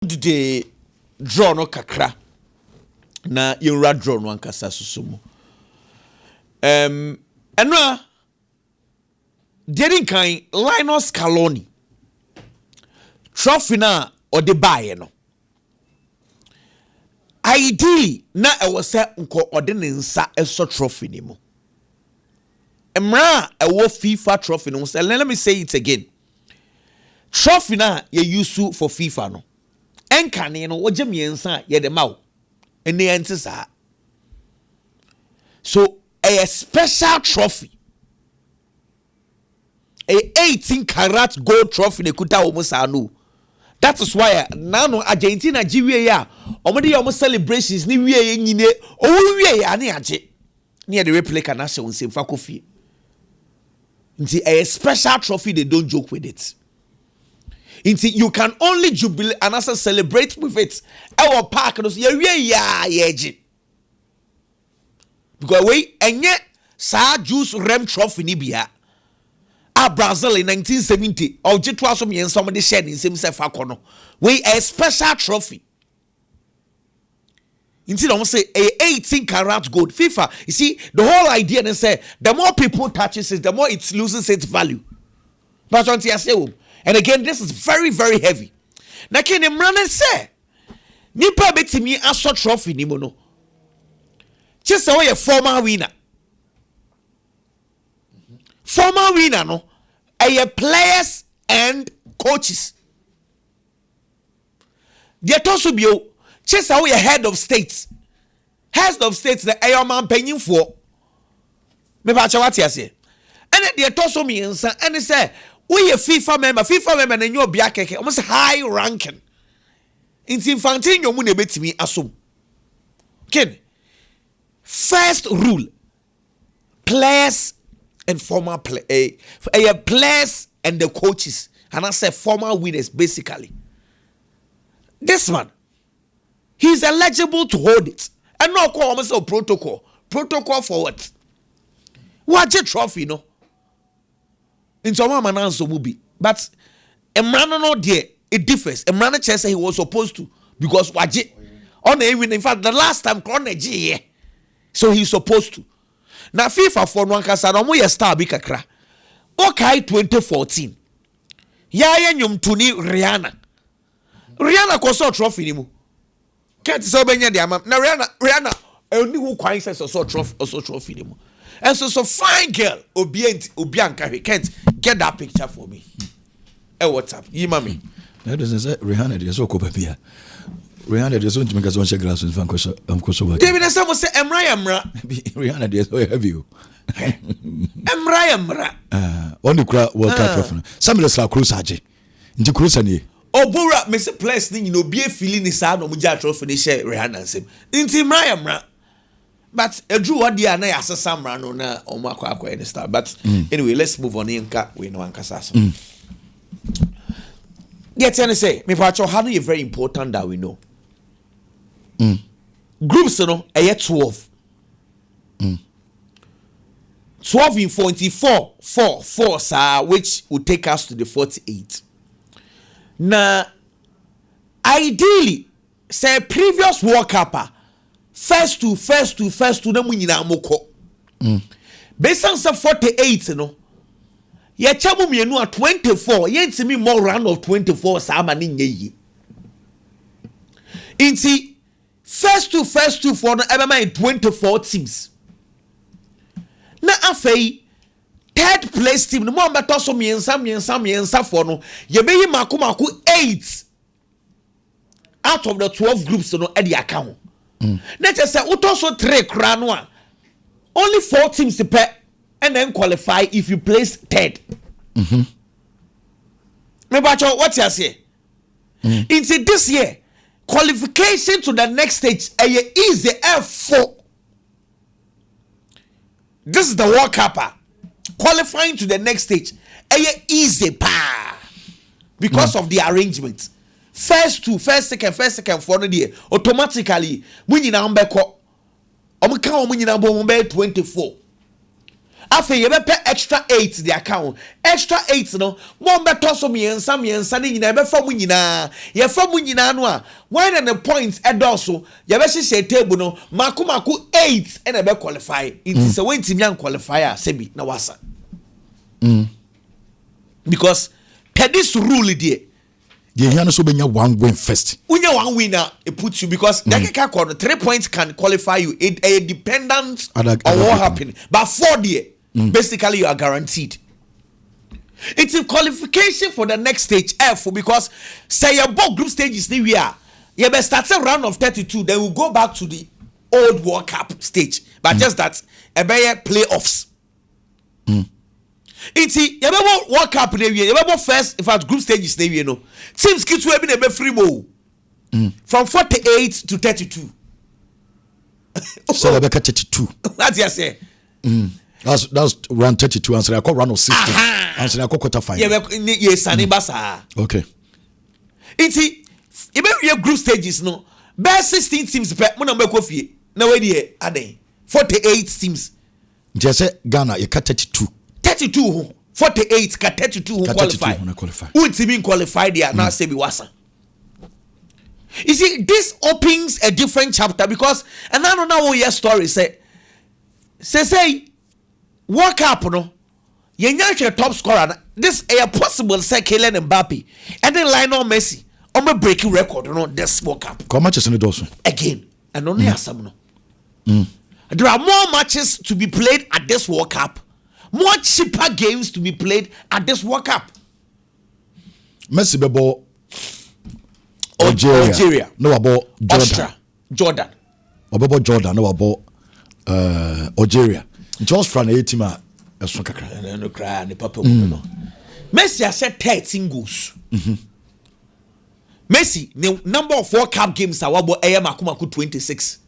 the draw no kakra na yura draw no ankasa susumu enwa didn't kind Linus Scaloni trophy na or the buy no ideally na e was say nko ode ne nsa eso trophy ni mo emra e wo FIFA trophy no say let me say it again trophy na ye use for FIFA no enkane no woje miensa ye de mawo ene ente sa so a special trophy a 18-karat gold trophy ne kuta wo musa no that is why now Argentina giwe ya omode ya celebrations ni wie nyine owo wie ya ne age ne the replica na se won fa kofi nti a special trophy they don't joke with it. You can only jubilate and also celebrate with it. Our park no yeah. Because we enye sa juice rem trophy ni bia. Brazil in 1970 or jitwa so me somebody shared in same self akono. We a special trophy. Instead of say a 18-karat gold FIFA. You see the whole idea they say the more people touches it, the more it loses its value. But what you say. And again, this is very, very heavy. Na can Imran say, Nipa betimi aso trophy ni mono. Just say a former winner. Former winner no. A players and coaches. They toso bio. Just say a head of states. Heads of states the ayo man paying for. Me ba cha what you say. And they toso me and say. We a FIFA member na nyo bia keke almost high ranking in Infantino mu na betimi asom ken first rule players and former players and the coaches and I say former winners basically this man he's eligible to hold it and no call almost a protocol for what a trophy no in some man so be but Emrano no there it differs. Emrano say he was supposed to because waje on even in fact the last time Croatia so he's supposed to now FIFA for no ankasa no mo ye star bi kakra okay 2014 ya nyum tuni Rihanna ko so trophy ni mu can't so benya dia am na Rihanna oni who kwan say so trophy ni mu. And so fine girl, Obianka, can't get that picture for me. Hey, what's up? You mommy. That doesn't say Rihanna is so copia. Rihanna is going to make us one check glass with Fancoso. David, someone say, Emra. Rihanna is so heavy. Emra. On the crowd, World Cup. Some of us are cruisage. Into cruisani. Obura, Mr. Place, thing, be a feeling is sad on Muja trophy, Rihanna. Into Emra. But a drew what dia na yasa samra no na omako akwa any star. But anyway, let's move on inka we no ankasa. Yet say me pacho how is very important that we know. Groups no 12. 12 in 44 4 sir, which will take us to the 48. Now ideally say previous World Cup first to na munyina moko based on 48 no ye chamu mienu a 24 ye ntimi more round of 24 sa ma ne nyeyi inti first to for no ebe ma 24 teams na afei third place team no mo ambeto so miensa for no ye be yi mako 8 out of the 12 groups no e dey account. Let's just say Otto 3 crown only 4 teams to pay and then qualify if you place third. Me bacho what you say? Into this year qualification to the next stage is the F4. This is the World Cup. Qualifying to the next stage easy pa because of the arrangement. First, second for no day automatically when you number ko omka omunyina bo 24 After you be extra 8 the account. Extra 8 no. One better so me and some ni na be from nyina. Ye from nyina no a. When and the points edoso, you be say table no. Maku 8 and e be qualify. It is a way to qualifier sebi na wasa. Because this rule there. You hear so benya one win first. When you one winner, it puts you because 3 points can qualify you. It dependent on what happened. But 4 there, basically you are guaranteed. It's a qualification for the next stage F because say your both group stages we are. You best start a round of 32, then we'll go back to the old World Cup stage. But just that a better playoffs. It's you remember World Cup you remember first in fact group stages you know teams get to be free mo from 48 to 32 so they 32 that's just say that's round 32 and so I call round of 16 and so I call quarter final yes basa okay it's you remember group stages no best 16 teams per mo na make fie na we dey aden 48 teams just say Ghana you cut 32 32 48 ka 32 who qualify. Who team qualify there now say be wasa. You see this opens a different chapter because and I don't know what your story say World Cup no yenyanche top scorer this a possible say Kylian Mbappe and then Lionel Messi on my breaking record no this World Cup. How matches in the dozen again and only asam no. There are more matches to be played at this World Cup. More cheaper games to be played at this World Cup. Messi bebo Algeria. No about Jordan. About Jordan. No about Algeria. Just from the team so kakra. No cry ni papa no. Messi has set 13 goals. Messi the number of World Cup games are about makumaku 26.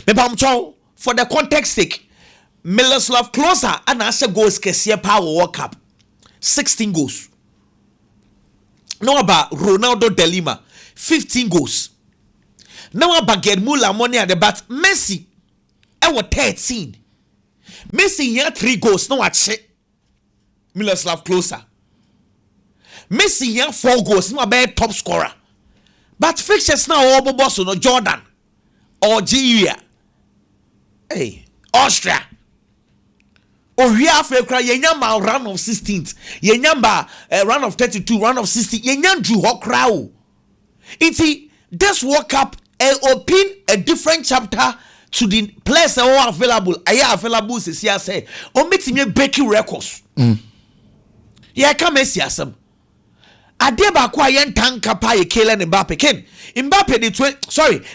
Me pam chow for the context sake Miloslav Klose and Asha goals Kesia Power World Cup 16 goals. Now about Ronaldo de Lima 15 goals. Now about Germula money at the bat Messi I was 13. Messi had 3 goals. No what Miloslav Klose. Messi had 4 goals. No about top scorer. But fixtures now all boss no Jordan Algeria. Hey Austria. We have a cry, Yanyamba round of 16th, Yanyamba round of 32, round of 60, Yanyanju Hokrau. It's this World Cup open a different chapter to the players that are available. I are available, say, or making me breaking records. Yeah, come and see some. Adeba Kwayan Tanka Paye Kylian Mbappe. Mbappe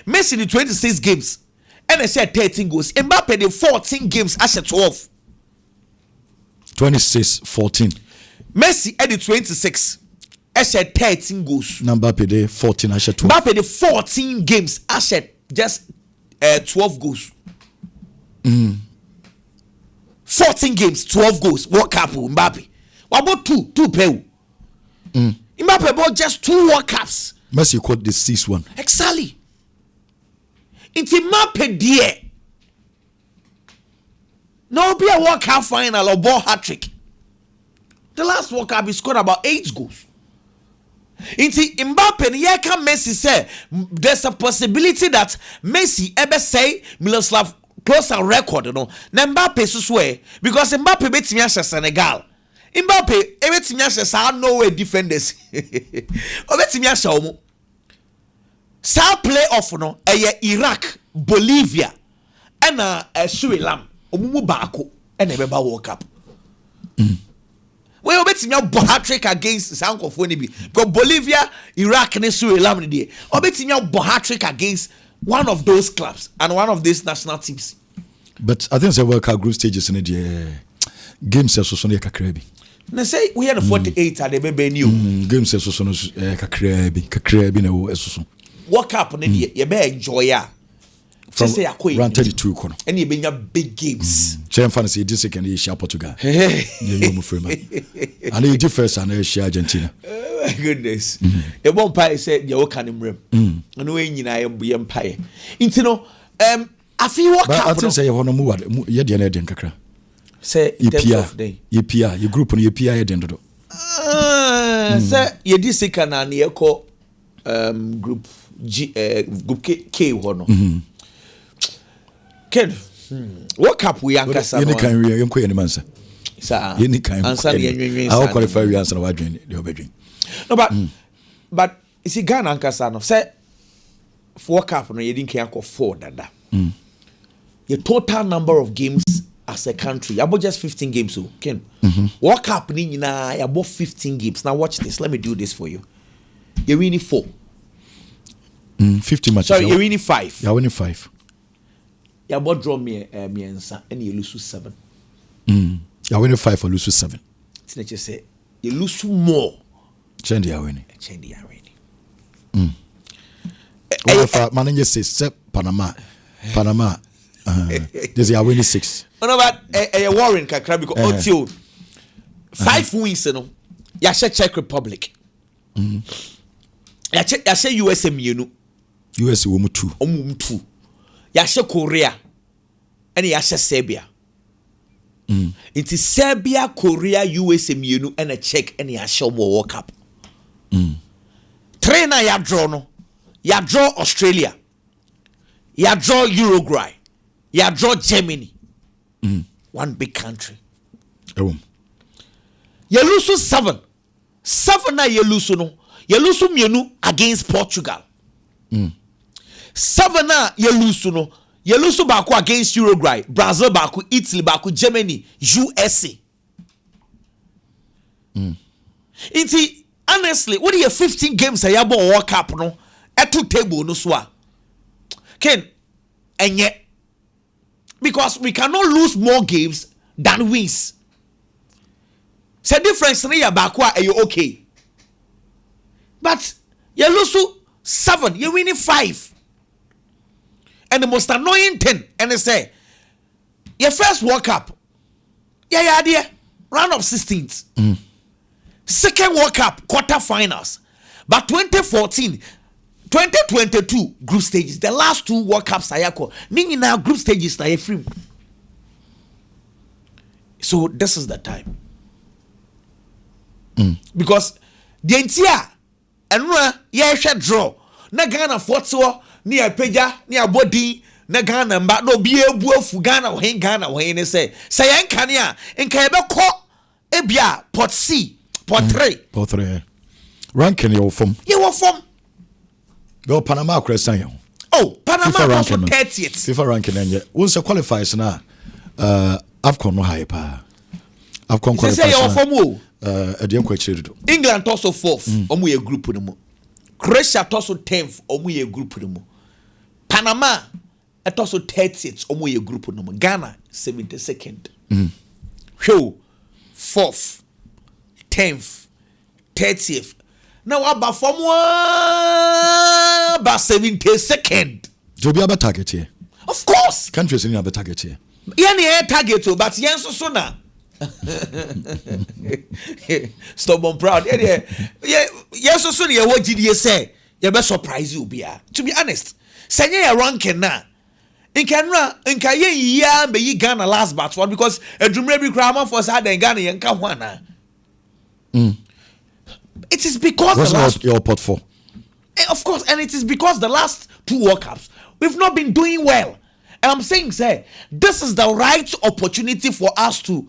Messi the 26 games. And I said 13 goals. Mbappe the 14 games as 12. 26-14. Messi at the 26. As 13 goals. Mbappe the 14 as 12. Mbappe the 14 games as just 12 goals. 14 games, 12 goals. World Cup Mbappe. What about two pay? Mbappe bought just 2 World Cups. Messi caught the 6th one. Exactly. It's Mbappe dear. No be a World Cup final or ball hat trick. The last World Cup he scored about 8 goals. It's Mbappe yeah can Messi say there's a possibility that Messi ever say Miloslav Klose record no. Na Mbappe so swear because Mbappe bet me Senegal. Mbappe bet me say Norway defenders. O bet me say omo. Sa playoff no Iraq, Bolivia and Suriname. Omumu baako and a World Cup. We obeti nya bo hat-trick against Sankofo ni bi. Because Bolivia, Iraq and Suriname dey. Obeti nya bo hat-trick against one of those clubs and one of these national teams. But I think the World Cup group stages in the games so no kakra bi. Na say we had 48 at the baby new. Games so no kakra bi na wo esoso. World Cup ne dey you be enjoy ya. From round 32 kono. And you bring big games. Chairman fancy this second is share Portugal. You move free man. And you do first and share Argentina. Oh my goodness. The one pie said you can him rem. And when you know empire. Into no I feel what I think say you want to move you dey na den kakra. say in terms of day your group on your PI dendo say ye di second na ye call group G group K ho no Ken what cup we ankasa no you can we yenko ye man sir you can answer the I qualify we answer what dream the obedrin no but you see Ghana ankasa no say four cup no ye didn't care for 4 dada your total number of games as a country about just 15 games so Ken World Cup ni nyina about 15 games. Now watch this, let me do this for you. You're winning 4 50 matches. Sorry, you're winning 5. You're winning 5. You're about draw me and you lose 7. You're winning 5 or lose 7. It's not just say you lose more. Change you're winning. Manager says Panama. This year winning 6. No, but a Warren kakra because Otto 5 wins no. Ya Czech Republic. Ya USA mienu. USA wo mu 2. Omu 2. Ya Korea. And ya Serbia. It is Serbia, Korea, USA mienu and a Czech and ya World Cup. 3 na ya draw no. Ya draw Australia. Ya draw Uruguay. Ya draw Germany. One big country. You lose 7. 7 na you lose no. You lose mienu against Portugal. 7 na you lose no. You lose baku against Uruguay, Brazil baku, Italy baku, Germany, USA. Inti honestly, what are your 15 games a yabo World Cup no? At 2 table no swa. Ken, and yet because we cannot lose more games than wins. Say difference in your bakwa are you okay? But you lose 7, you winning 5. And the most annoying thing, and they say, your first World Cup, yeah, dear, round of 16th. Second World Cup, quarterfinals. But 2014, 2022 group stages, the last 2 World Cups I call now group stages na free. So this is the time. Because the entire and yeah draw na Ghana photo ni apeja ni abodi na Ghana mba no bi ebu afu Ghana when say yanka ne a enka ebe ko ebia pot C pot 3 ranking your form go Panama question you. Oh, Panama also 30th. FIFA ranking and once qualifies na AFCON no high pa. AFCON qualifies. Say your form England also 4th. Omu ye group no mo. Croatia also 10th. Omu ye group no mo. Panama also 30th. Omu ye group no mo. Ghana 72nd. 4th, 10th, 30th. Now about from about 72nd. Jobi aba target here. Of course. Countries in aba target here. Yani target but yen so na. Stubborn proud. Yes so ye what GDA say. You be surprise you be. To be honest, say ye ranking na. Inka ye ya be yi Ghana last batch one because edumre bi kra man for say den Ghana yen ka ho na. It is because what's the last your pot for? Of course, and it is because the last 2 World Cups we've not been doing well. And I'm saying, say, this is the right opportunity for us to,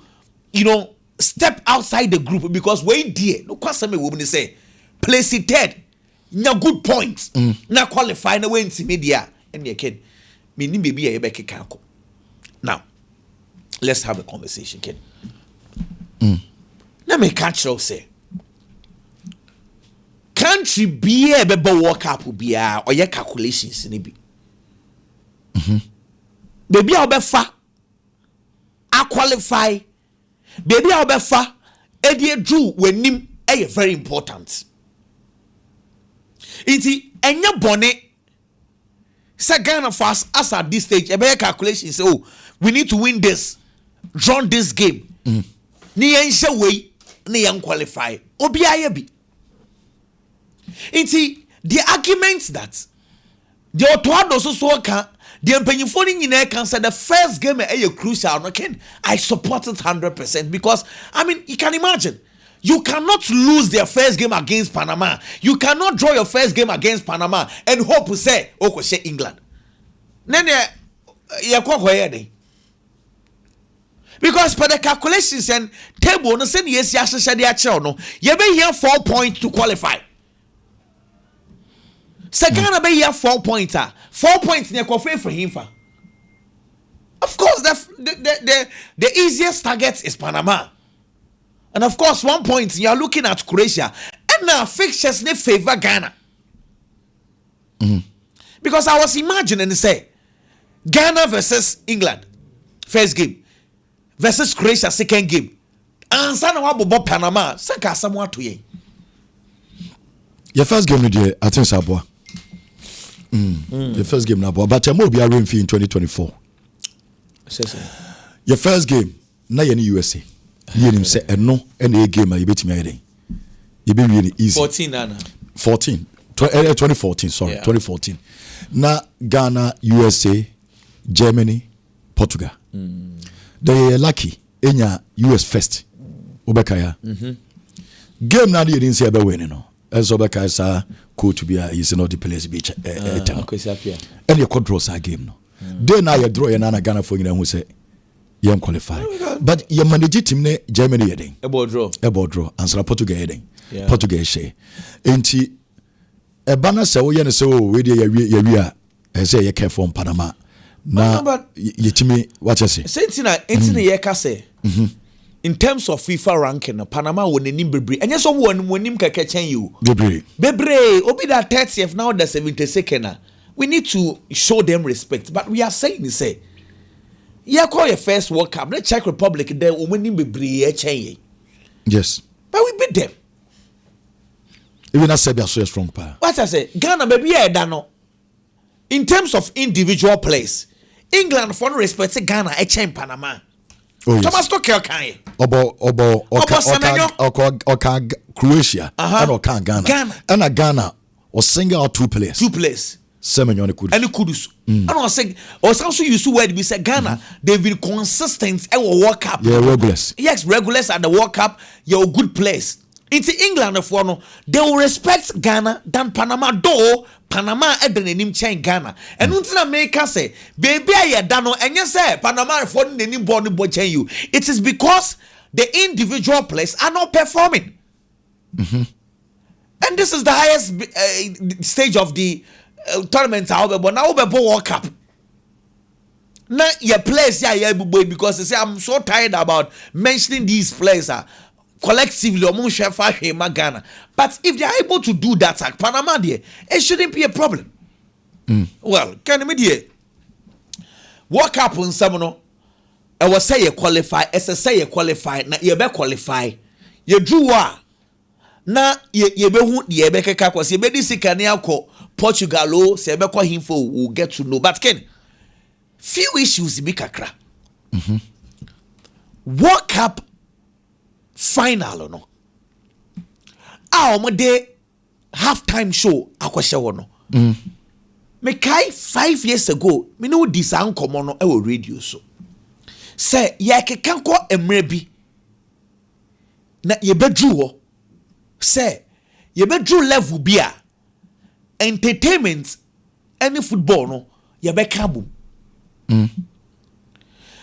step outside the group because we dear. No question me woman say, place it third. No good points. Now qualify no way in media. And you can meaning maybe a Rebecca Kanko. Now, let's have a conversation, kid. Let me catch you say. Country be a World Cup be or your calculations in it. Baby, I'll be fa. I qualify. Baby, I'll be fa. Eddie Drew when him very important. Iti enya bonnet. Say Ghana fast as at this stage. A calculation say, oh, we need to win this, draw this game. Ni ensha way ni yang qualify. Obi ayebi. Iti the argument that The Otto so can the Pennyphone in can say the first game a crucial. Okay, I support it 100% because I mean you can imagine. You cannot lose their first game against Panama. You cannot draw your first game against Panama and hope to say, "Oh, say England." Because per the calculations and table, no send yes, no, you be here 4 points to qualify. Second, be here 4 points. 4 points near coffee for him. Of course, the easiest target is Panama. And of course, 1 point, you are looking at Croatia. And now fixtures ne favor Ghana. Because I was imagining, say, Ghana versus England, first game, versus Croatia, second game. And sana wabo Panama, saka samoa to ye. Your first game, I think Sabwa. The first game, but you will be a rain fee in 2024. Your first game, na in the USA. You say no any game you bet me you be really easy 2014 sorry 2014 na Ghana, USA, Germany, Portugal they lucky enya US first obekaya game na you didn't say be winning no as obekaya sa coach be is not the place beach and you could draw sa game no then now you draw na Ghana for you who say you qualify. But you manage team ne Germany yeding. A ball draw. Answer Portugal yeding. Portugal share. Enti e bana se wo ye ne se wo we dey ya say you care from Panama. Na yetimi what you say? Say na ye ka say. In terms of FIFA ranking, Panama won nim bebre. Enye so won nim keke chen you. Bebre. Obi that 30th now the 72nd. We need to show them respect. But we are saying say you call your first World Cup. The Czech Republic there winning be yes. But we beat them. Even as Serbia so strong power. What I say, Ghana baby dano. In terms of individual plays, England for respect Ghana in Panama. Oh yes. Thomas Tuchel can. Oka Croatia and Oka Ghana. And Ghana was single out two players. Semenyo Kudus. And Kudus. I don't say or also used to word we say Ghana, they've been consistent at World Cup. Yeah, regulars. Yes, regulars at the World Cup, you're a good place. Into England for no, they will respect Ghana than Panama, though Panama at the name chain Ghana. And until America say, baby, I dano, and you say Panama for the name body boy you. It is because the individual players are not performing. And this is the highest stage of the tournament, but now we World Cup. Now your place, because they say I'm so tired about mentioning these players collectively. Ghana, but if they are able to do that at Panama, it shouldn't be a problem. Well, can you World Cup in Samono? I was say you qualify. Say you qualify. Now you be qualify. You drew na ye be hu ye be keka kwase ye be di sikane akọ Portugal o se be kwa him for will get to know but ken few issues be kakra. World Cup final no omode halftime show akwahye wo no me kai 5 years ago me no di san komo no e wo radio so say ye keka ko emre bi na ye bedru wo say you better level beer entertainment any football no you be kabum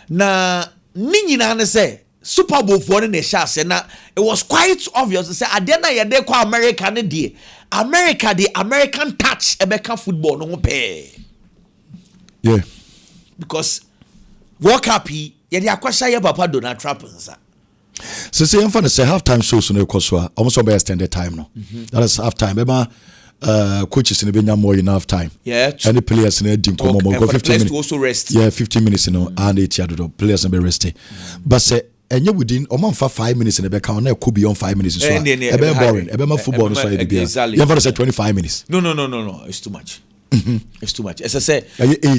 na ninyina ne say Super Bowl for the nation na it was quite obvious to say adena ye dey kwa America ne dey America the American touch e be ka football no pay yeah because World Cup ye dey akwasha ye papa Donald Trump nsa. So say I'm to say halftime shows no koswa almost be extended time no. That is halftime. Eba coaches in the more enough time. Yeah. And the players in the come go 15 minutes. Also rest. Yeah, 15 minutes and 80 players and be resting. But say and you within for 5 minutes in the back now could be on 5 minutes so. Ebe boring. Ebe football so you have to say 25 minutes. No. It's too much. It's too much. As I say,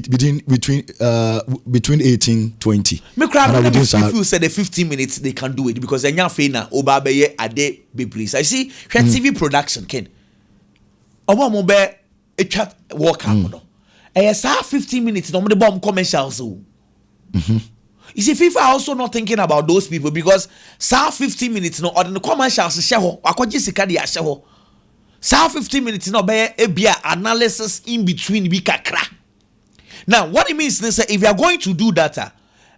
between 18-20. Me crowd people say the 15 minutes they can do it because they nya fina obabeye ade be please. I see TV production ken. Omo mo be e chat work up no. say 15 minutes no the bomb commercials. You see, FIFA also not thinking about those people because 15 minutes no or the commercials share ho akwaje sika dia share ho. 15 minutes no be analysis in between bi kakra. Now, what it means is if you are going to do that,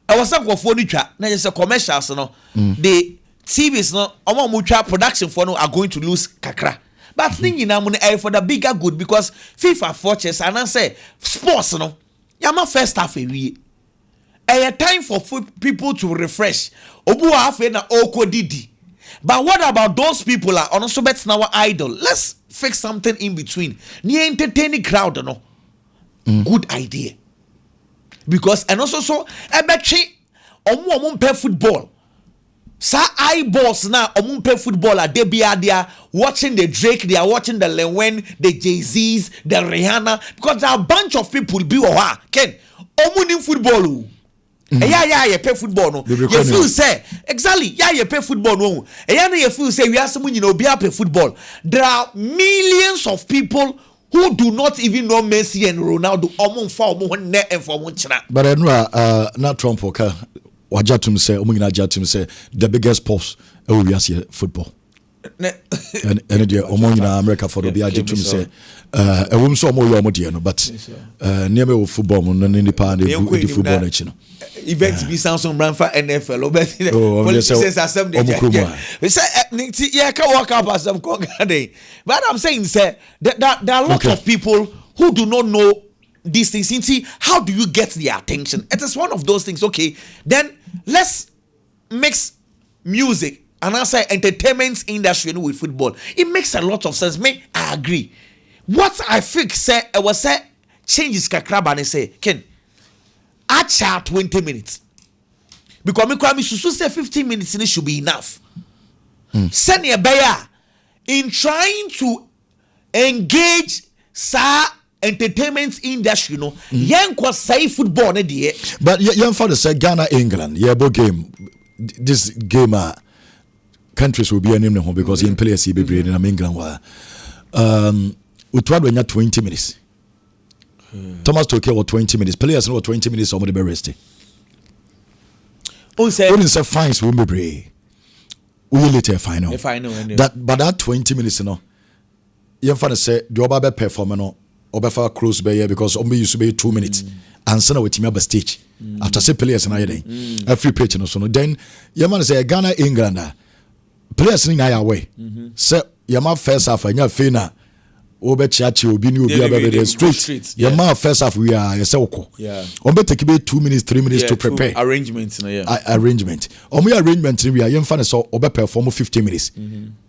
I was saying for twa na just commercials no the TVs no omo mutual production for no are going to lose kakra. But thinking I'm for the bigger good because FIFA forces and I say sports no yama first half a time for people to refresh. Obu afe na oko didi. But what about those people are also bet now idol? Let's fix something in between. Ni entertaining crowd no. Good idea. Because and also so ebechi omu play football. Sa eyeballs now omu play football at they are watching the Drake, they are watching the Lewen, the Jay-Z's, the Rihanna because there are a bunch of people be Ken omu ni football. You play football no. You feel say exactly you play football no. You feel say we are someone be play football. There are millions of people who do not even know Messi and Ronaldo. But I know not Trump okay. Wajatum say the biggest pulse we are football. And America for the Wajatum say a woman saw more no but near me football no the football events be Samsung brand for NFL we say yeah can walk up as some but I'm saying say there are a lot of people who do not know these things. See, how do you get their attention? It is one of those things. Okay, then let's mix music and answer entertainment industry with football. It makes a lot of sense. Me, I agree. What I think say I was say changes kakraba and say Ken I chat 20 minutes because me say 15 minutes it should be enough. Send your buyer in trying to engage entertainment industry, you know, young say football, but young father said Ghana, England, game. This game, countries will be a name because in players he be in England. We tried when you 20 minutes. Thomas Tuchel was 20 minutes. Players know 20 minutes. Somebody be resting. Only say fines will be brave. We later final. But that 20 minutes, you know, young father said the Oba perform no. Obefa close by because only used to be 2 minutes and send with me stage after say players and I every page no so then your man say Ghana England players in away say your man first half and your fina obe chiachi obi ni obi abebe straight your man first half we are say oko on be take be 2 minutes 3 minutes to prepare arrangement arrangement on we arrangement we are young fan so obe perform 15 minutes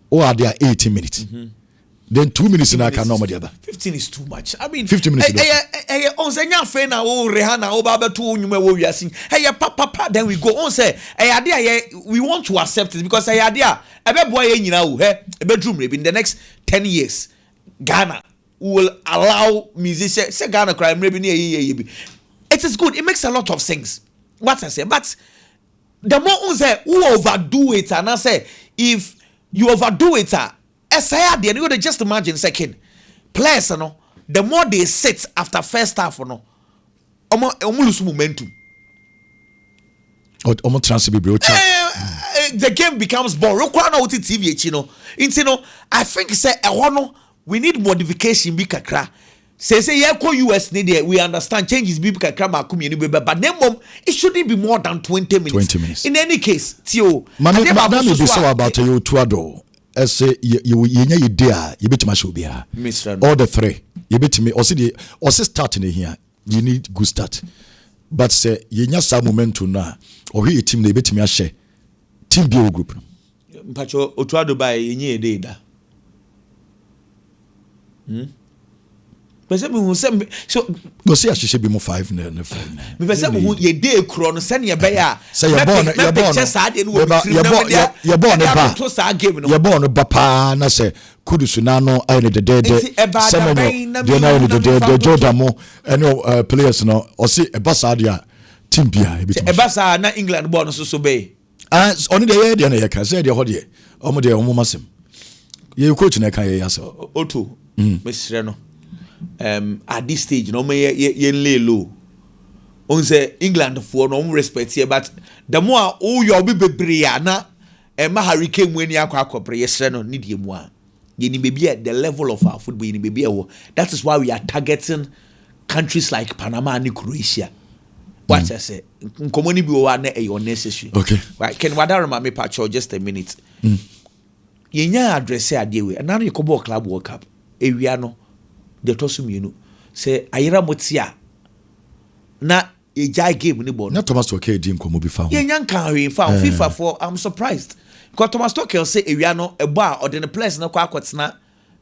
or are there 18 minutes then 2 minutes in I can normally other 15 is too much. I mean 15 minutes on say nya fe na o Rihanna o ba to nyuma wo wiase papa then we go on say we want to accept it because ebe boy nyina wo bedroom in the next 10 years Ghana will allow musicians say Ghana cry maybe it is good, it makes a lot of sense what I say, but the more on say who overdo it and I say if you overdo it you just imagine second players no the more they sit after first half no lose momentum the game becomes boring TV I think say we need modification be kakra say US need we understand changes be kakra but it shouldn't be more than 20 minutes in any case Tio be so about you to Addo as say you idea you bet show be all the three you bet me or see starting here you need good start but say you nya some momentum na or he team they bet me share team bio group mpacho Otto by yenye ededa Pese me hu se so go see as be mo 5 na 4 me pese me hu ye dey kro no se ne be ya say your born your born bapa na say kudusu na no ai ne de some no de na de Jordan mo any players no or see e basa dia team bia e basa na England born so be only the de na ye ka say de ho de omo de omo masem ye coach na ka ye yasa Otto mesre no at this stage no me ye lay low on say England for no respect here but the more oh you be bebre na ma hurricane when you akwa pre no need mu a ye ni be at the level of our football ye ni be that is why we are targeting countries like Panama and Croatia. What I say nkomoni bi o na e unnecessary. Okay, right, can wadarama me patch just a minute. Yenya address ade we na no Kobo Club World Cup ewia no de tosu mienu say ayira motia na ejai game ni bo na Thomas Tuchel di nkomo bi fa ho yenya kan hwe fa FIFA for I'm surprised because Thomas Tuchel say ewia no ebo a ode ne place na kwa akotena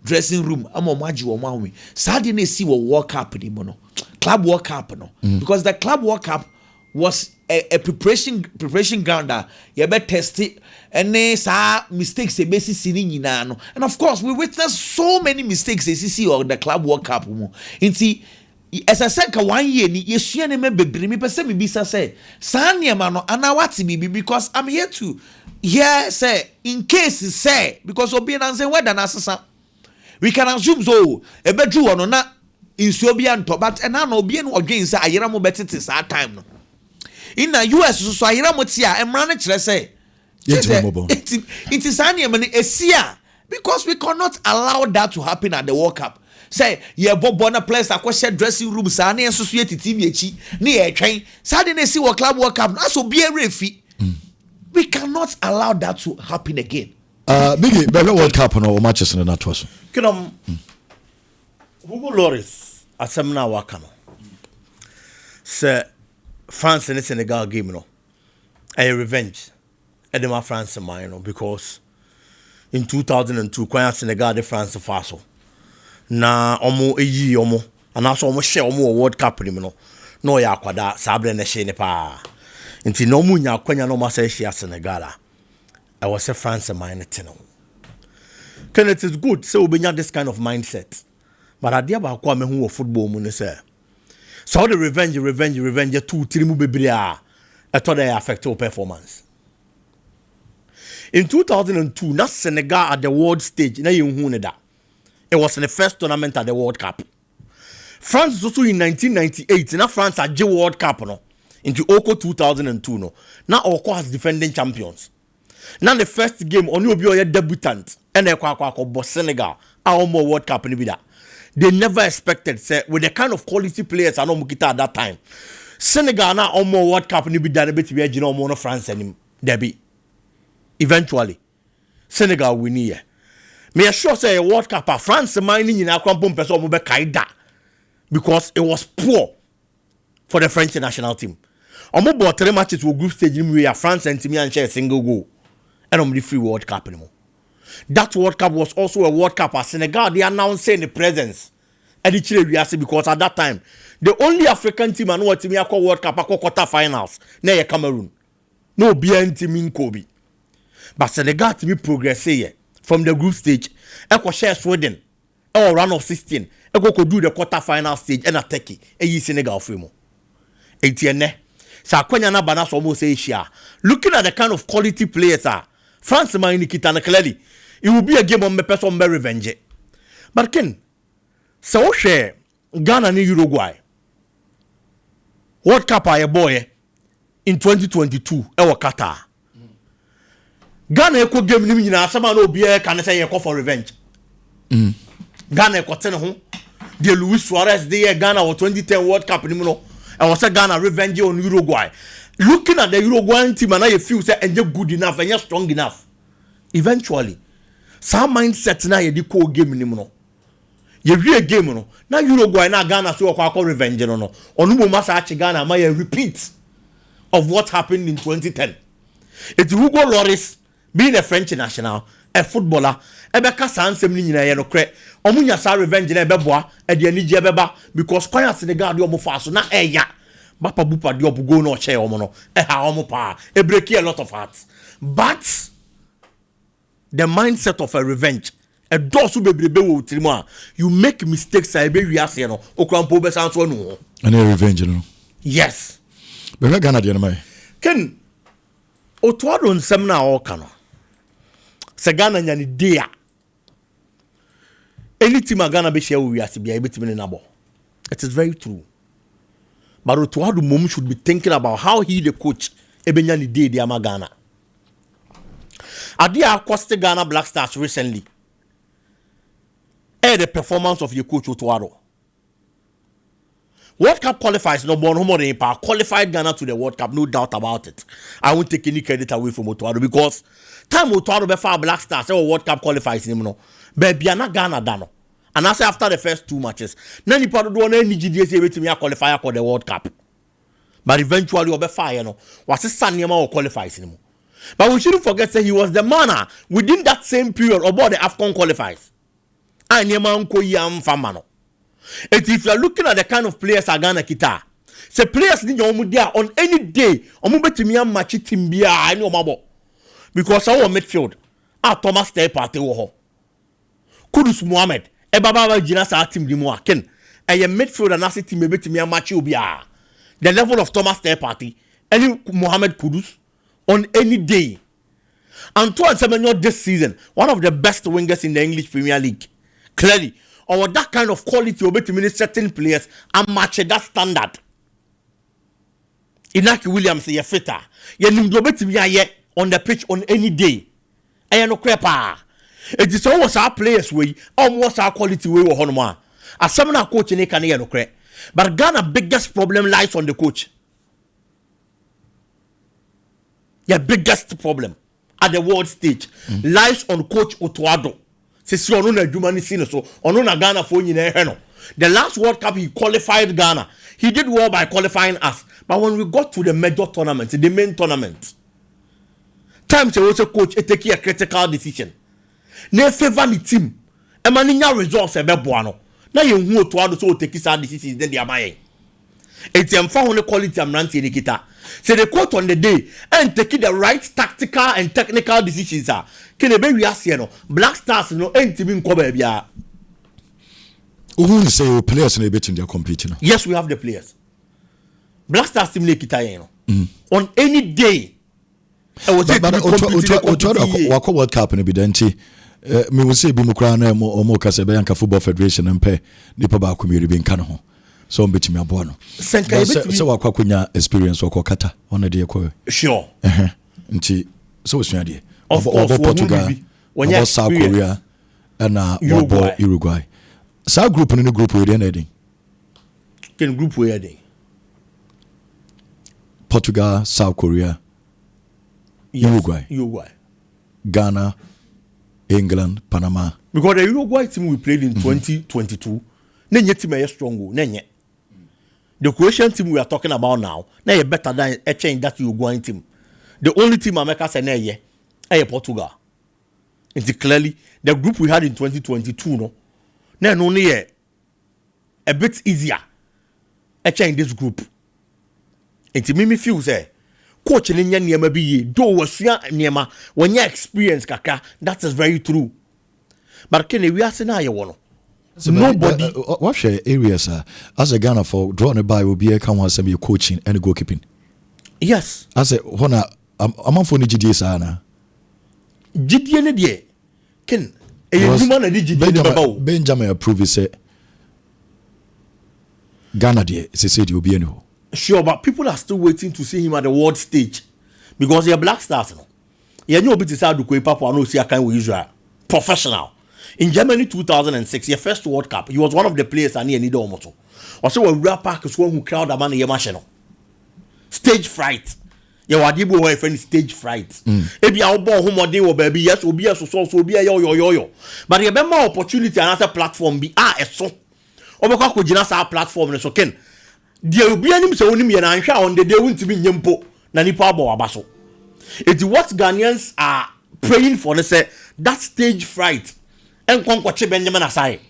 dressing room ama mo agi wo mo ahwe saade na esi wo World Cup ni mo no Club World Cup no because the Club World Cup was a preparation ground that you better test it and mistakes and of course we witnessed so many mistakes on the Club World Cup as I said 1 year ni yesua ne me bebre me pese me bisa say saniema no anawati bibi because I'm here to hear say in case say because obi na say whether na sesa we can assume so e bedru wono na insuo bia nto but na obi no odwen say ayera mo betete sa time no in the US so ayera mo ti a emra ne kire say it is saniema ne esia because we cannot allow that to happen at the World Cup. Say ye bobo na players akwa dressing room sa na enso so yetiti mi echi na ye twen sa de na si wo Club World Cup na so be a refi. We cannot allow that to happen again. Biggie be World Cup no Manchester na to so kinom Hugo Lloris asem na waka no say France and Senegal game no a revenge edema France man no because in 2002 kwanya Senegal de France faso na omo eyi omo anaso omo hye omo World Cup ni no no ya akwada sabre na hye ne pa nti no mu nya kwanya no ma say hye Senegal I was a France mindset no can it is good so we this kind of mindset but adia ba kwa me hu football mu ne say so the revenge 2-3 mu bebre a eto dey affect your performance in 2002 na Senegal at the world stage na yen hu ne da. It was in the first tournament at the World Cup. France also in 1998. Now France at the World Cup no. Into Oko 2002 no. Now Oko has defending champions. Now the first game only be your debutant. And they kwa Senegal. Our more World Cup ni bida. They never expected say with the kind of quality players I know mukita at that time. Senegal na our more World Cup ni bida be to be you know more France and Debbie. Eventually Senegal win here. Me sure say a World Cup France mining in Akrampom person mo be kaida because it was poor for the French national team. Omo bought 3 matches to group stage we are France and Timmy and share a single goal. And the free World Cup anymore. That World Cup was also a World Cup at Senegal. They announced the presence. And the Chile because at that time the only African team I know what team call World Cup quarter finals. Na Cameroon. No BN team in Kobe. But Senegal to me progress here. From the group stage, Eko share Sweden, or round of 16, Eko could do the quarter final stage and attack it, and Senegal fremo. Etienne, Sakwanya na banas almost Asia. Looking at the kind of quality players France man Nikita clearly, it will be a game on me person very revenge. But Ken, so share Ghana and Uruguay. World Cup a boy in 2022, our Qatar. Ghana eko game ni nyina asama na obi e kan say for revenge. Ghana eko tene ho de Luis Suarez de Ghana for 2010 World Cup ni mu no e was Ghana revenge on Uruguay. Looking at the Uruguayan team and I feel say enje good enough and strong enough. Eventually some mindset na ye di ko game ni mu no. Ye wie game no na Uruguay na Ghana so kwa revenge no no. Onu mo masa achi Ghana ma ye repeat of what happened in 2010. It's Hugo Lloris being a French national, a footballer, Ebeka Sansem Nina Yenokre, Omunya Sa revenge in Ebeboa, and the Nija Beba, because Koya Senegal do Mofaso, na eya, Bapa Bupa Diopugo no che omono, Omopa, a break a lot of hearts. But the mindset of a revenge, a dosu baby Trimoa, you make mistakes, I be Riasiano, Okrampo Besanso no. And a revenge, you know. Yes. But we're gonna do it, Ken Otto on Semna Okano. Sagana nyani dia any team a Ghana be share we as be able to win a ball. It is very true. But Otto Addo mom should be thinking about how he the coach ebenya ni day the Ghana. Adi accosted Ghana Black Stars recently. The performance of your coach Otto Addo. World Cup qualifies no more than qualified Ghana to the World Cup, no doubt about it. I won't take any credit away from Otto Addo because time Otto Addo before Black Stars World Cup qualifies him no. But Biana Ghana dano. And I say after the first 2 matches, none part do any GDS to me qualify for the World Cup. But eventually over fire no was his son or qualifies him. But we shouldn't forget that he was the man within that same period about the AFCON qualifies. And Yamanko Yam Famano. And if you are looking at the kind of players are Ghana kita, say players need your mudia on any day, or move to me and match it in Bia, I know Mabo. Because our midfield, Thomas Stay Party Woho. Kudus Mohamed, Ebaba Jinasa team Dimoa Ken, and your midfield and asset team maybe to me and match you Bia. The level of Thomas Stay Party, any Mohamed Kudus on any day. Antoine Semenyo this season, one of the best wingers in the English Premier League. Clearly, or that kind of quality will be to many certain players and match that standard. Inaki Williams ye fitter. Ye nimdobe to be on the pitch on any day. And no crepa. It is always our players way, almost our quality way or honma. As some coach in a can no cre. But Ghana's biggest problem lies on the coach. The biggest problem at the world stage lies on Coach Otto Addo. So Ghana for the last World Cup he qualified Ghana. He did well by qualifying us. But when we got to the major tournament, the main tournament, times he was a coach take a critical decision. Ne favor the team. E maninya results ebe boano. Na ye hu Otto Addo so take his decisions then they are buying. It's the quality of Nancy Nikita. So the coach on the day and taking the right tactical and technical decisions are. Can be no Black Stars no ain't even cover bia. Who say players in the their competing? Yes, we have the players. Black Stars team Nikita on any day. But World Cup in Bidenti. Me will say Bimukran or more Casabianca Football Federation and pay Nipa Bakumiri being Kano. So I'm betting me a bono. So I quakunya experience or kata on a dear query. Sure. So it's your idea. Of course, Portugal, about South Korea, and Uruguay. South group in the group with anything. Can group with anything. Portugal, South Korea, Uruguay, Ghana, England, Panama. Because the Uruguay team we played in 2022, nenye team is strong. Nenye. The Croatian team we are talking about now, they are better than a change that Uruguayan team. The only team America said is Portugal. It's clearly the group we had in 2022, no, then only a bit easier. A change this group. It made me feel say, coach in India maybe ye do was Niema when you experience kaka. That is very true. But can we ask now you want? Nobody. What's your areas as a Ghana for drawing a buy will be a come once and be coaching and goalkeeping. Yes. As a honor, I'm on for the GDS Anna. GDN de Ken a human and Benjamin approved it. Say Ghana de said you'll be anyhow. Sure, but people are still waiting to see him at the world stage because they are Black Stars. No, you know, bit is how to go Papa no see a kind with Israel professional. In Germany 2006, your first World Cup, he was one of the players I need almost. Also, a rap park is one who crowd a man in your machine. Stage fright. You are able to have stage fright. If you are born home or day or baby, yes, will be a so be a yo. But you have more opportunity and another platform be a so. Obaka ko jina sa platform so ken. There will be any so only me and I'm sure on the day won't be nyempo na nipa abo abaso. It's what Ghanaians are praying for. They say that stage fright. And Kwankwache Benjamin aside.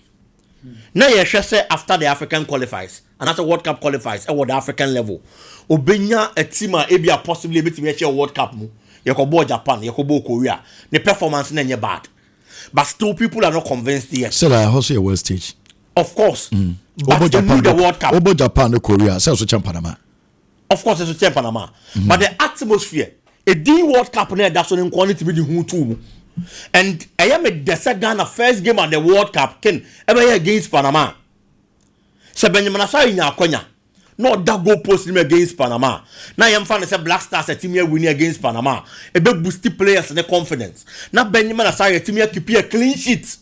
Now you say after the African qualifies, and after World Cup qualifies, at the African level, Obenya a team a possibly able to make a World Cup. You can go Japan, you can go Korea. The performance is not bad, but still people are not convinced yet. So I also a world stage. Of course, but Japan, the World Cup. Over Japan, Korea, so Panama. Of course, it's Panama, but the atmosphere, a D World Cup, that's what quality to be the who too. And I am a Ghana first game at the World Cup ken ever against Panama. So Benjamin Asai in Akonya. No that goal post him against Panama. Now I am fan say Black Stars a team here winning against Panama. A big boosty players and the confidence. Now Benjamin Asai a team here keep a clean sheet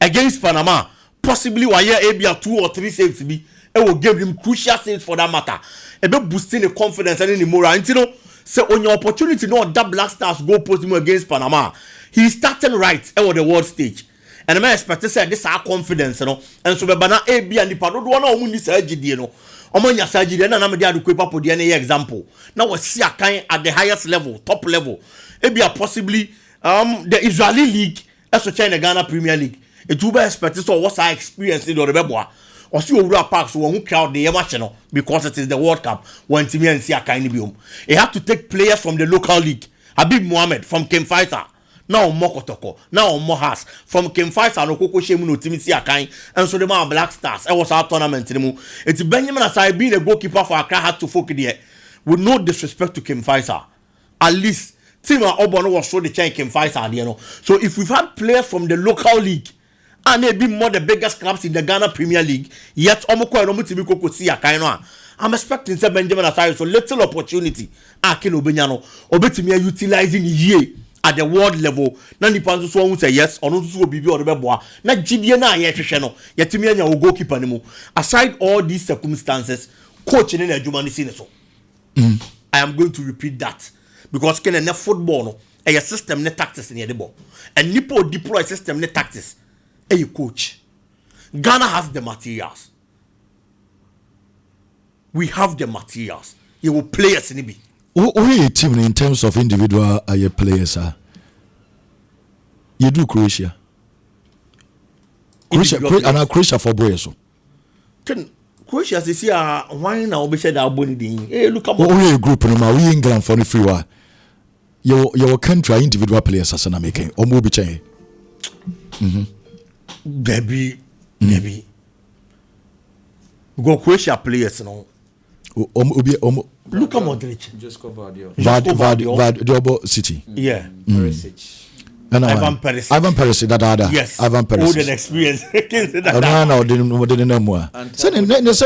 against Panama. Possibly why here 2 or 3 saves be. It will give him crucial saves for that matter. A bit boosting the confidence and the moral. And you know, so on your opportunity, no that Black Stars go post him against Panama. He's starting right at the world stage. And I expect to say this our confidence, you know. And so bana AB and the pado do na omu ni surgery, you know. Omo nya surgery na na me dia do kwepa po dia na example. Now we see a kind at the highest level, top level. AB possibly the Israeli league as to China Ghana Premier League. It will be expected so what's our experience in the Rebeboa. Or see over parks who crowd the match, you know, because it is the World Cup when Timmy and see a kind of biome. It have to take players from the local league. Habib Mohammed from Kem Fighter. Now Mokotoko, now Mohas from Kem Fighter no Koko Shemu no Timmy see a kind, and so the man Black Stars. I was our tournament anymore. It's Benjamin Asai being a goalkeeper for Accra had to focus there. With no disrespect to Kem Fighter. At least Tima Obono was so the chain Kem Fighter, you know. So if we've had players from the local league and maybe more the biggest clubs in the Ghana Premier League, yet Omoko and Omutimi could see a kind of. I'm expecting some Benjamin Asai so little opportunity. Akin Obenyano, Obetimi utilizing ye at the world level. Nani Panzo so say yes, or no to be or the bois. Not Gideona yet, Yetimian will goalkeeper anymore. Aside all these circumstances, coaching in a Jumani Sineso. I am going to repeat that because can enough football a system net tactics in the ball. And Nipo deploy system net tactics. A coach. Ghana has the materials. We have the materials. You will play us in it. Who are team in terms of individual players? You do Croatia. Croatia for boys. Can Croatia see why now be said our body? Hey, look at we a group no we England for the free war. Your country individual players as an making or movie chain. Debbie. Go Croatia players no. Look at Modric. Just cover Vardio City. Yeah. Perisic. Ivan Perisic. Ivan Perisic that other. Yes. Ivan Perisic. Olden experience. No, didn't know more. Say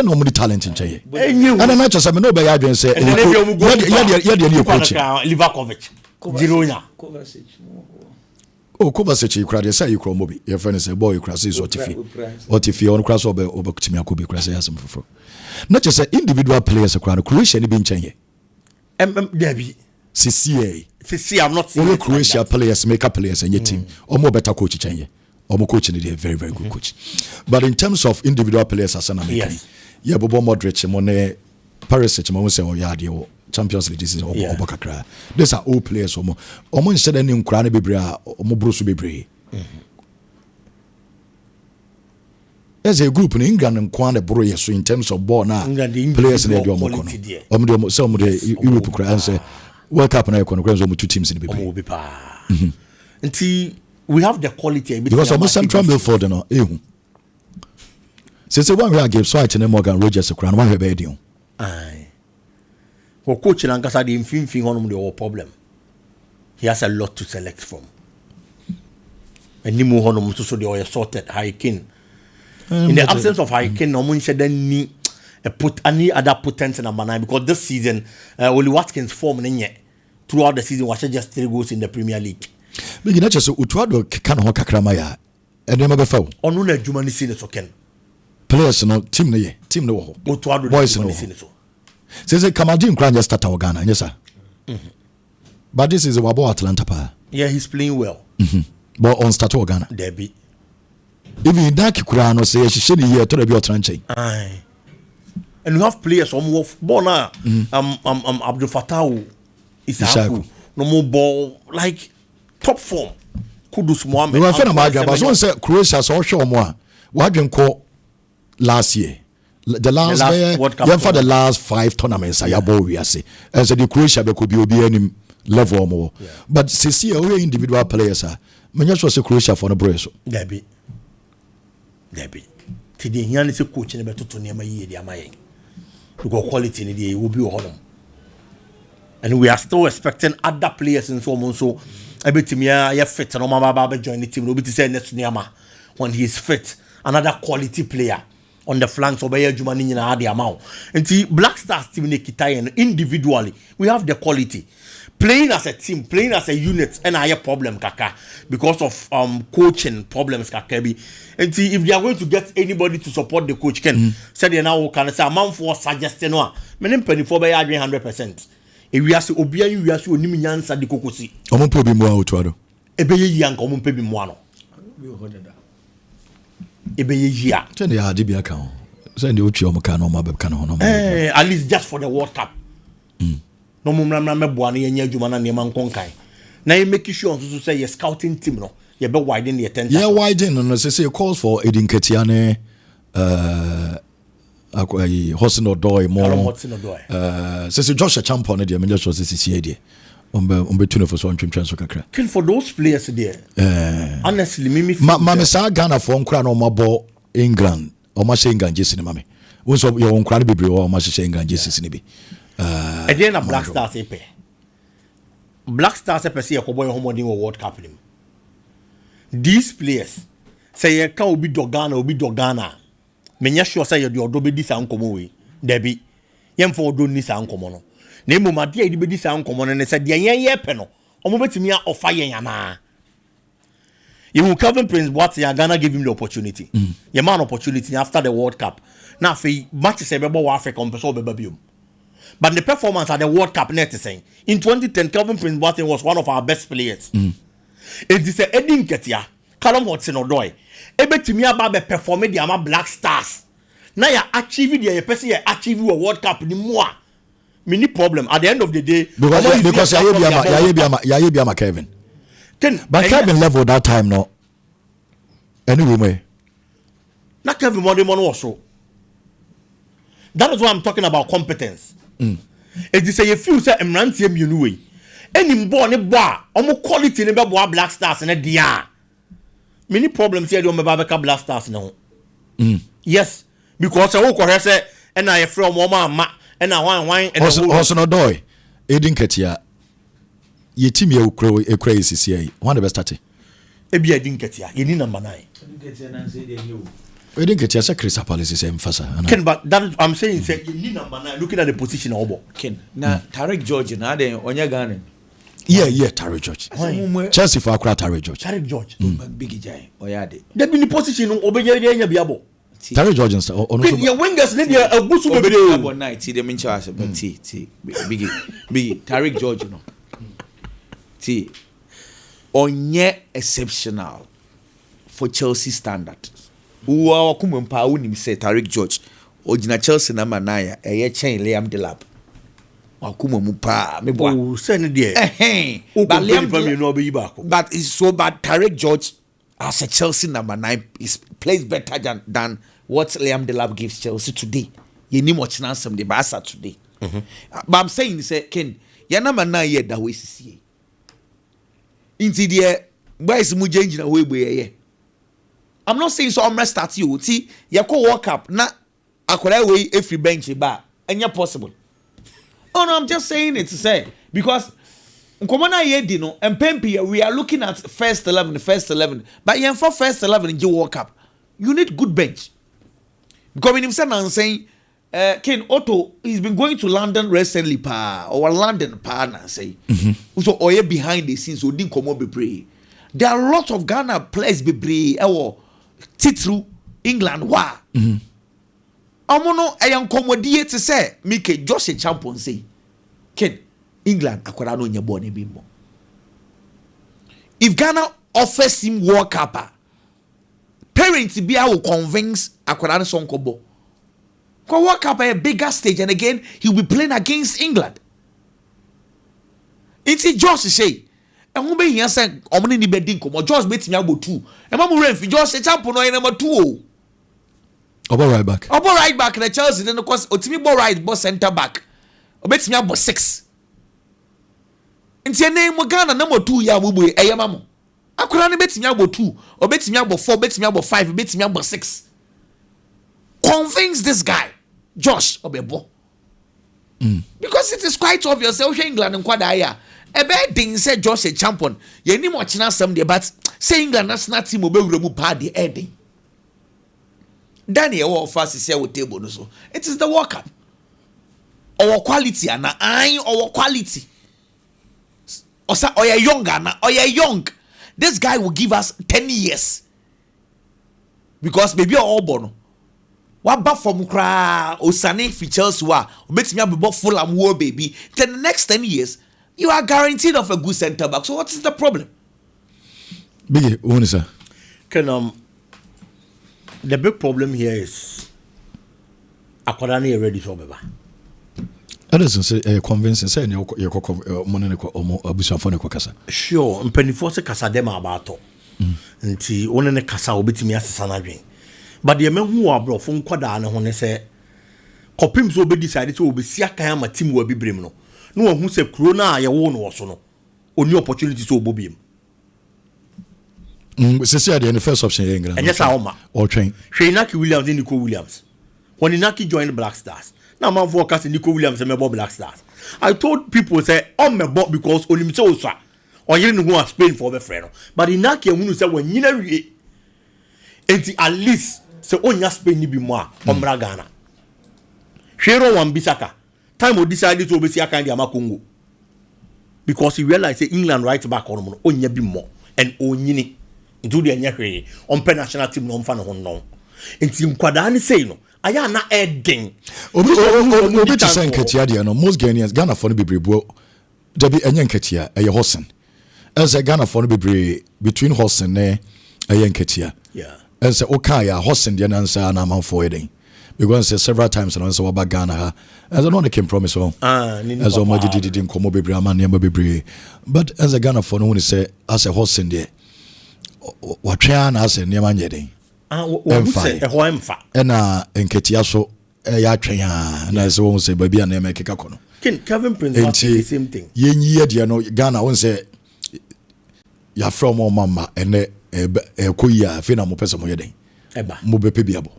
no more talent in Chile. And I'm not just no by I say. Livakovic. Girona. Kovacic. Oh, Kovacic, you cried, say you call Moby. Your friend is a boy, you crass is or Tiffy on cross over Timia could be crass as before. Not just individual players across Croatia and been changing. Debbie. CCA. I'm not only Croatia players, make up players and your team, or more better coach change. Or more coaching a very, very good coach. But in terms of individual players as an American, yeah, Bobo Modric, Monet, Perisic, Monse or Yadio. Champions League this is Obakakra. These are all players almost said any Ukraine Bibria or Mobrusu Bibri. There's a group in England and Kwane Broye, so in terms of ball now, players in the Omokono. Some of the Europe and say, World Cup and I can 2 teams in the Bibi. Until we have the quality because almost Central Milford and since the one we gave so I tell Morgan Rogers a crown, one have a deal. Aye. For coach and Ankasa the infin on the whole problem. He has a lot to select from. And Nimu Honum to so they are sorted Hurricane. In the absence of Hurricane, no one should then need put any other potential in number 9 because this season Oli Watkins form yet throughout the season was just 3 goals in the Premier League. But you know just Utuado can hoka kramaya and never before. On no Jumani seen so ken. Players no team no Utuado boys no. Says Kamadin Grand just start our Ghana, yes sir. But this is a Wabo Atlanta pa. Yeah, he's playing well. But on start our Ghana. Debbie. Even Daki Kurano say she should hear to be tranche. Aye. And we have players from Bona Abdul Fattah Isaku. No more ball like top form. Kudus Mohammed. We were friend of my but someone said Croatia so show more. What you call last year. The last World Cup for the last 5 tournaments I above we say and so the Croatia could be any level or more but see we individual players are me just was Croatia for the brace Debbie today here is a coach in better to near my year we got quality in the will be honor and we are still expecting other players in so Ebetimi ya fit no mama ba join the team. Obi say next Niama when he is fit. Another quality player on the flanks. Obey Juma ni na adi amount. Nti Black Stars team ne kita individually. We have the quality. Playing as a team, playing as a unit, and I have problem kaka because of coaching problems kakabi. And see if they are going to get anybody to support the coach, can say they now can say amount for suggesting one. Meaning penny for by 100%. If we are so obia, we are so nimiansa di kokosi. Omo pebi mo Otto. Ebe ye yank omo pebi mo ano. Ebe ye ya. Send the adi bi aka ho. Send the ochi omo ka no ma be ka no no. At least just for the World Cup. No mumra me boane yenya adwuma na ne man konkan na you make sure so say your scouting team no you be widen the attention widen no say calls for Edin Ketiane Hostin Odoi more say Joshua Champion de me just say see there umbe tune for so ntwentwen so kakra kill for those players there honestly me sa Ghana for nkra no mabo England o ma say England jesi ne mame won so your nkra no bebre o ma say England jesi ne bi again a Black Stars epe. Black Stars epe say yakoboy homodin World Cup nim. These players say ye ka obi dogana. Menya sure say ye do odo be di sa nkomo we. Debi. Yemfo odo ni sa nkomo no. Na emoma de ye be di sa nkomo no ne say de yen ye pe no. Omo betimi a offer yen yana. You Calvin Prince Boateng Ghana give him the opportunity. Ye man opportunity after the World Cup. Na fe match say bebo Africa on person be biom. But the performance at the World Cup net is saying in 2010, Calvin Prince Boateng was one of our best players. It is a Edin Ketia, Callum Hudson-Odoi. Ebetimi aba be perform the ama Black Stars. Now you achieve the person you achieve a World Cup ni more. Many problem at the end of the day because ya be ama Kevin. But Kevin level that time no. Anyway, not Kevin Monday also. That is why I'm talking about competence. It is a few say emrantie mienu we. Any boy ne boy, omo quality ne be boy Black Stars ne dia. Many problems here do me Babeka Black Stars no. Yes, because I go say and I from mama and I wine and also no doy. Edin Ketia. Ye team ye ekra CCA. One the best start. Ebi Edin Ketia. Ye ni number 9. Edin Ketia na say dey new. We didn't get your Chris Apollos is emphasis. Ken, but that I'm saying, say you need number 9. Looking at the position of Ken. Now Tarek George, now they on your gun. Yeah, Tarek George. Chelsea for Tarek George. Tarek George. Big Jay. Oyade. They be in the position obey biabo. Tarek George and your wingers need a busu be about night. See them in charge, but T big Tarek George no. T onye exceptional for Chelsea standard. Uwa kumempa unim say Tarek George ojina Chelsea na manaya eye chen Liam Delap wakuma mu pa me boa oh send there but Liam no be back but it's so bad Tarek George as a Chelsea number 9 is plays better than what Liam Delap gives Chelsea today you need much now some the Barca today but I'm saying say Ken ya number 9 here that we see into there boys mu change na we boy I'm not saying so I'm restart you. See, you go walk up na akwara way every bench ba enya possible. Oh no, I'm just saying it to say because nkomana ye di no empempi we are looking at first 11 but yen for first 11 you walk up. You need good bench. Because when him say I'm saying Ken Otto he's been going to London recently or London na say. So oye behind the scenes odi komo be pray. There are a lot of Ghana players be pray Titru England wa amono ayan komodie te say Mike Josh champion say Ken England akwara no nya ball ne bi mo if Ghana offers him World Cup parents be will convince akwara no son kobo ko World Cup a bigger stage and again he'll be playing against England it's Josh say and who be here say omni ni bedin komo George betimi agbo 2 e ma mu renfi George champion no number 2 o obo right back na Chelsea then because otimi ball right ball center back obetimi agbo 6 nti ene mu Ghana number 2 ya bubu e yema mo akora ne betimi agbo 2 obetimi agbo 4 betimi agbo 5 betimi agbo 6 convince this guy Josh obebo because it is quite obvious say England nkwada ya a bad thing said Josh a champion. You need more chance some day, but saying the national team will be removed party Eddie. Daniel or fast is here with table so. It is the World Cup. Our quality and our quality. Or you're younger or you're young. This guy will give us 10 years. Because maybe you're all born. What back from Kra Osane features wa makes me a full and war baby. Then the next 10 years, you are guaranteed of a good centre back. So what is the problem? Biggie, what is that? The big problem here is Akwadane ready for Beba. Others say convincing say you money ko abusafo ne kasa. Sure, mpanifo se kasa dem abato. Nti one ne kasa obetimi asesa na dwen. But the men who are brought from Quada and when they say, Copims will be decided to be Siaka and team will be brimno. No one who said Corona, your own was no. Only opportunity to obey him. Sincerely, the first option, England. And yes, Alma or train. Shaynaki Williams and Nico Williams. When Inaki joined Black Stars, now my forecast Nico Williams and my Black Stars. I told people, say, I'm my bot because only so, sir. Or you didn't want Spain for the friend. But Inaki and Wunu said, when you know, at least. Se onya Spain ni bi mo a omra Ghana hwero wan bisaka time o decide to obesi aka ndi ama Congo because he realized say England right back on no onya bi mo and onyini into the anya hwe on national team no mfa no ho no enti nkwada ni say no aya na eden obi to say nketia de no most Ghanaians Ghana for no be brebo there be anya nketia eye Hosen as a Ghana for no be between Hosen ne eye nketia yeah. And say okay, Hosen the answer na man for it. Because say several times and also about Ghana ha. As I know they can promise on. As o maji didn't come bebre man near bebre. But as a Ghana for no one say as a Hosen there. What try na say near man yedin. What say e ho emfa. E na enketia so ya twen ha na say won say baby na make keka kono. Kevin Prince was the same thing. Yenyi ye no Ghana won say ya from mama ene koya fe na mo pese mo yeden eba mo be pe biabo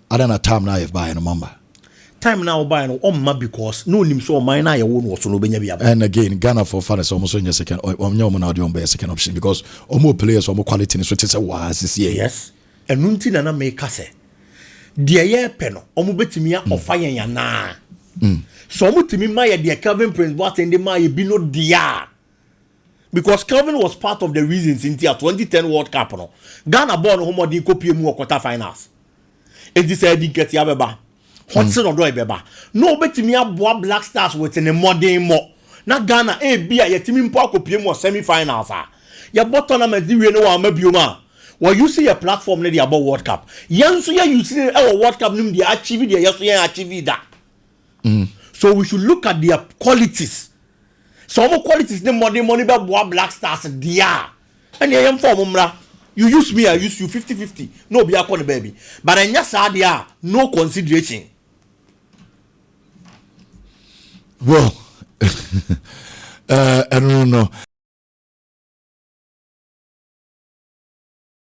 ada na time na if buy no mamba time now buy no omma because no nim so man na ye wo no so no benya biabo and again Ghana for fans almost so second onye mo na dey on be second option because omo players omo quality ni so tese wa sisi yes enu nti na make say de ye pe no omo betimi a ofa yen ya na so omo timi ma ye de Kevin Prince Boateng de ma ye bi no dia. Because Kelvin was part of the reasons in the 2010 World Cup. No? Ghana born homo di kopie mu quarter finals. And this said get ya beba. Hudson or doy beba. No betimi aboa Black Stars within a modern mo. Na Ghana be a yetimi mpo kopie mu semi finals ah. Ya bot tournament di we no wa mabioma. When you see a platform na di about World Cup. Yanso ya you see our World Cup nim di achieve di yaso ya achieve that. So we should look at their qualities. Some qualities the money be Black Stars dia. And I am for mumra. You use me, I use you 50-50. No be akon baby. But I just dia no consideration. Well, I don't know.